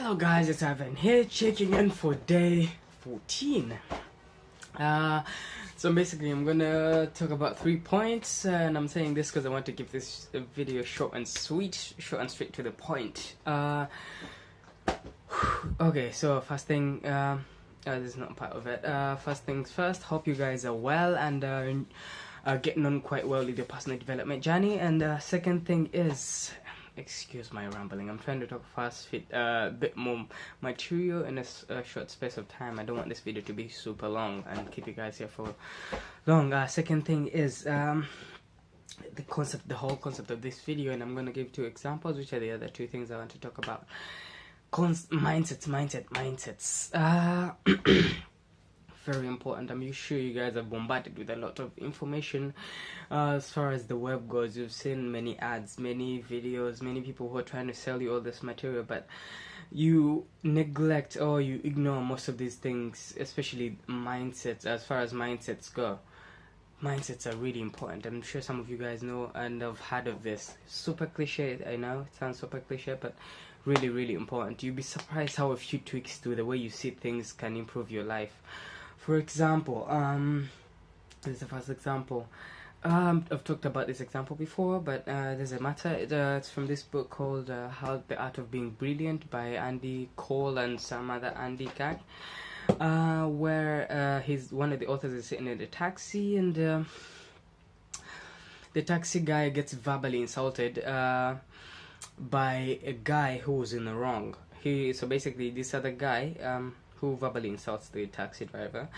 Hello guys, it's Ivan here, checking in for day 14. So basically I'm gonna talk about 3 points, and I'm saying this because I want to give this video short and sweet, short and straight to the point. Okay, so first thing, this is not part of it. First things first, hope you guys are well and are getting on quite well with your personal development journey. And second thing is, excuse my rambling, I'm trying to talk fast, fit a bit more material in a short space of time. I don't want this video to be super long and keep you guys here for long. Second thing is the whole concept of this video, and I'm going to give 2 examples, which are the other 2 things I want to talk about. Mindsets. Very important. I'm sure you guys are bombarded with a lot of information as far as the web goes. You've seen many ads, many videos, many people who are trying to sell you all this material, but you neglect or you ignore most of these things, especially mindsets. As far as mindsets go, mindsets are really important. I'm sure some of you guys know and have heard of this. Super cliche, I know it sounds super cliche, but really important. You'd be surprised how a few tweaks to the way you see things can improve your life. For example, this is the first example. I've talked about this example before, but there's a matter. It's from this book called How the Art of Being Brilliant by Andy Cole and some other Andy guy, where one of the authors is sitting in a taxi, and the taxi guy gets verbally insulted by a guy who was in the wrong. So basically this other guy, who verbally insults the taxi driver,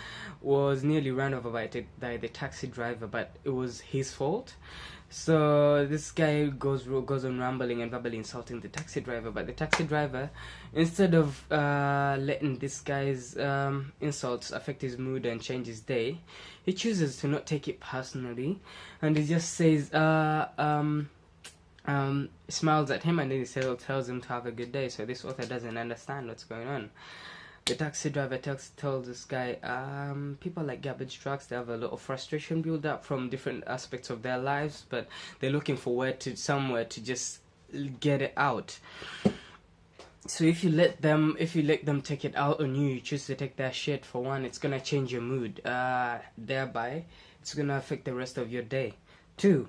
was nearly run over by the taxi driver, but it was his fault. So this guy goes on rambling and verbally insulting the taxi driver, but the taxi driver, instead of letting this guy's insults affect his mood and change his day, he chooses to not take it personally, and he just says smiles at him, and then he tells him to have a good day. So this author doesn't understand what's going on. The taxi driver tells this guy, people like garbage trucks, they have a lot of frustration build up from different aspects of their lives, but they're looking for somewhere to just get it out. So if you let them take it out on you, you choose to take their shit, for one, it's gonna change your mood. Thereby, it's gonna affect the rest of your day. 2,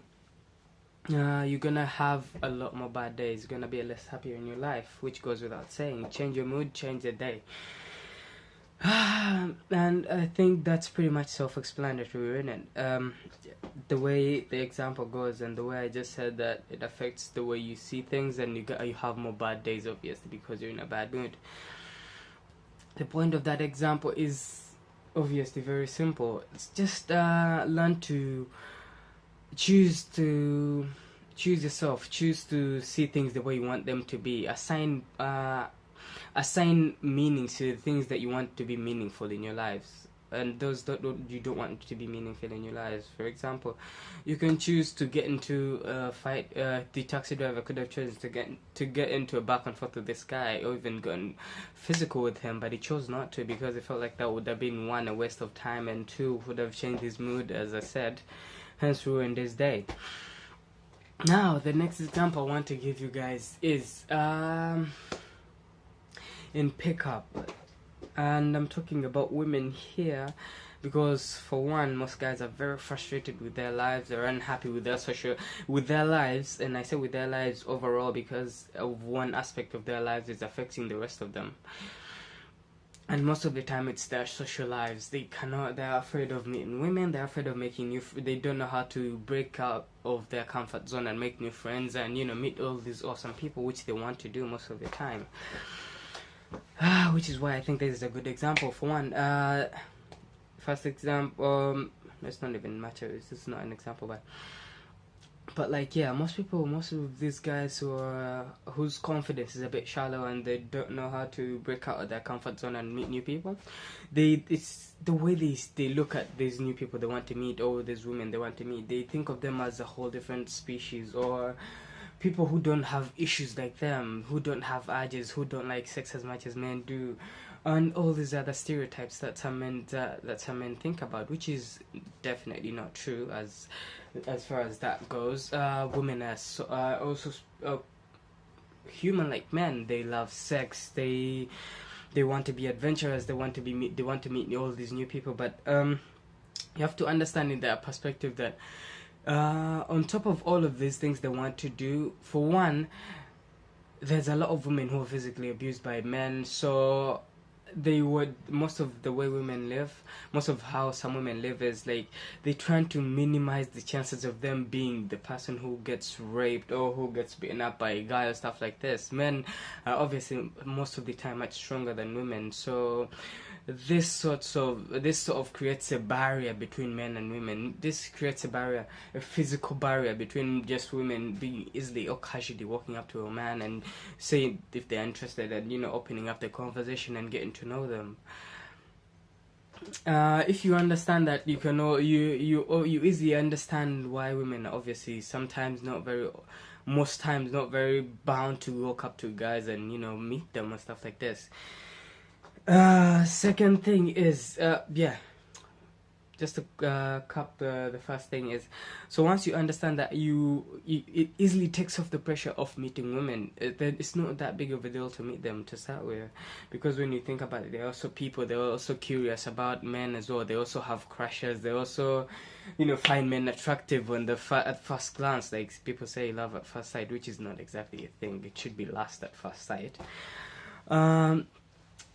you're gonna have a lot more bad days. You're gonna be less happier in your life, which goes without saying. Change your mood, change the day. And I think that's pretty much self-explanatory, isn't it? The way the example goes and the way I just said that it affects the way you see things, and you have more bad days, obviously, because you're in a bad mood. The point of that example is obviously very simple. It's just learn to choose yourself, choose to see things the way you want them to be. Assign meanings to the things that you want to be meaningful in your lives, and those that you don't want to be meaningful in your lives. For example, you can choose to get into a fight. The taxi driver could have chosen to get into a back and forth with this guy, or even gone physical with him, but he chose not to, because it felt like that would have been, 1, a waste of time, and 2, would have changed his mood, as I said, hence ruined his day. Now the next example I want to give you guys is in pickup, and I'm talking about women here, because for one, most guys are very frustrated with their lives. They're unhappy with their lives, and I say with their lives overall, because of one aspect of their lives is affecting the rest of them. And most of the time it's their social lives. They're afraid of meeting women, they're afraid of making they don't know how to break out of their comfort zone and make new friends, and meet all these awesome people, which they want to do most of the time. Which is why I think this is a good example. For one, first example, it's not even matter, it's just not an example, but like, yeah, most of these guys whose confidence is a bit shallow and they don't know how to break out of their comfort zone and meet new people, it's the way they look at these new people they want to meet, or these women they want to meet. They think of them as a whole different species, or people who don't have issues like them, who don't have urges, who don't like sex as much as men do, and all these other stereotypes that some men think about, which is definitely not true as far as that goes. Women are also human like men. They love sex. They want to be adventurous. They want to meet all these new people. But you have to understand in their perspective that on top of all of these things they want to do, for one, there's a lot of women who are physically abused by men. So most of the way women live, most of how some women live is like they try to minimize the chances of them being the person who gets raped or who gets beaten up by a guy or stuff like this. Men are obviously most of the time much stronger than women, so this sort of creates a barrier between men and women. This creates a physical barrier between just women being easily or casually walking up to a man and saying if they're interested, and opening up the conversation and getting to know them. If you understand that, you easily understand why women are obviously most times not very bound to walk up to guys and meet them and stuff like this. Second thing is, just to cap the first thing is, so once you understand that it easily takes off the pressure of meeting women. Then it's not that big of a deal to meet them to start with, because when you think about it, they're also people. They're also curious about men as well. They also have crushes. They also, find men attractive at first glance. Like people say, love at first sight, which is not exactly a thing. It should be lust at first sight.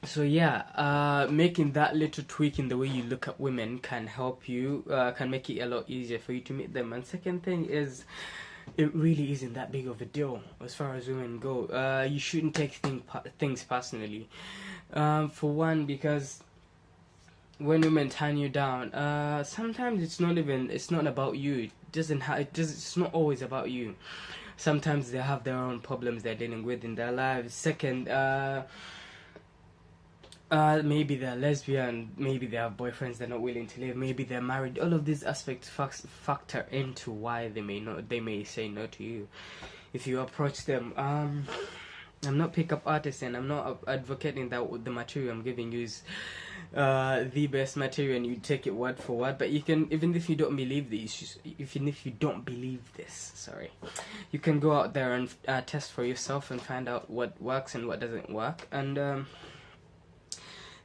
So yeah, making that little tweak in the way you look at women can help you, can make it a lot easier for you to meet them. And second thing is, it really isn't that big of a deal as far as women go. You shouldn't take things personally. For one, because when women turn you down, sometimes it's not about you. It's not always about you. Sometimes they have their own problems they're dealing with in their lives. Second, maybe they're lesbian, maybe they have boyfriends they're not willing to leave, maybe they're married. All of these aspects factor into why they may say no to you if you approach them. I'm not pickup artist, and I'm not advocating that the material I'm giving you is the best material and you take it word for word. But you can, even if you don't believe this, you can go out there and test for yourself and find out what works and what doesn't work. And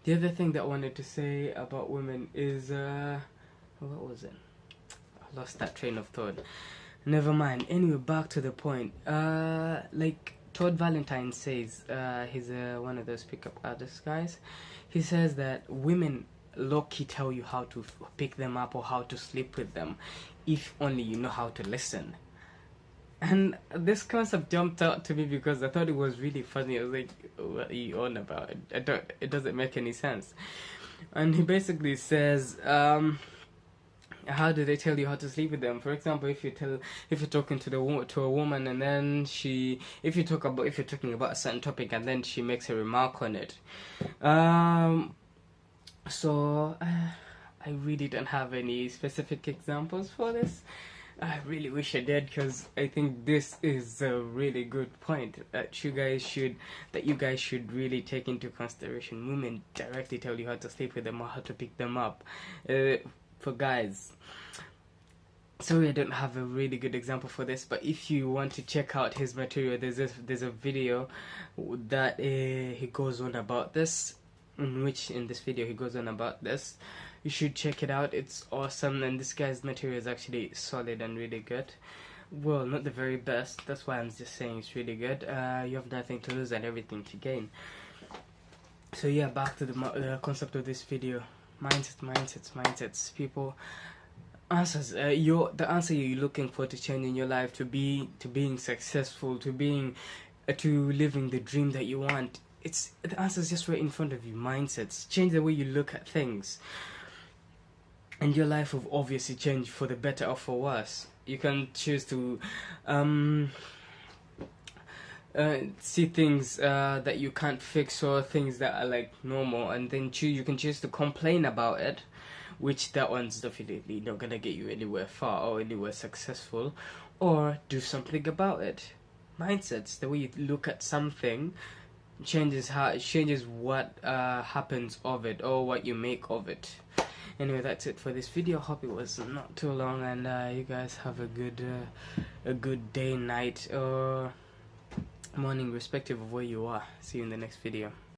the other thing that I wanted to say about women is, what was it? I lost that train of thought. Never mind. Anyway, back to the point. Like Todd Valentine says, he's one of those pickup artist guys. He says that women low-key tell you how to pick them up or how to sleep with them, if only you know how to listen. And this concept jumped out to me because I thought it was really funny. I was like, what are you on about? It doesn't make any sense. And he basically says, how do they tell you how to sleep with them? For example, if you're talking to a woman, and then if you're talking about a certain topic and then she makes a remark on it. So I really don't have any specific examples for this. I really wish I did, because I think this is a really good point that you guys should really take into consideration. Women directly tell you how to sleep with them or how to pick them up. For guys, sorry I don't have a really good example for this, but if you want to check out his material, there's a video that he goes on about this, in this video he goes on about this. You should check it out. It's awesome, and this guy's material is actually solid and really good. Well, not the very best. That's why I'm just saying it's really good. You have nothing to lose and everything to gain. So yeah, back to the concept of this video. Mindsets. People, answers. The answer you're looking for to change in your life, to being successful, to living the dream that you want. The answer is just right in front of you. Mindsets. Change the way you look at things, and your life will obviously change for the better or for worse. You can choose to see things that you can't fix, or things that are like normal, and then you can choose to complain about it, which that one's definitely not gonna get you anywhere far or anywhere successful, or do something about it. Mindsets, the way you look at something, changes what happens of it, or what you make of it. Anyway, that's it for this video. Hope it was not too long, and you guys have a good day, night, or morning, respective of where you are. See you in the next video.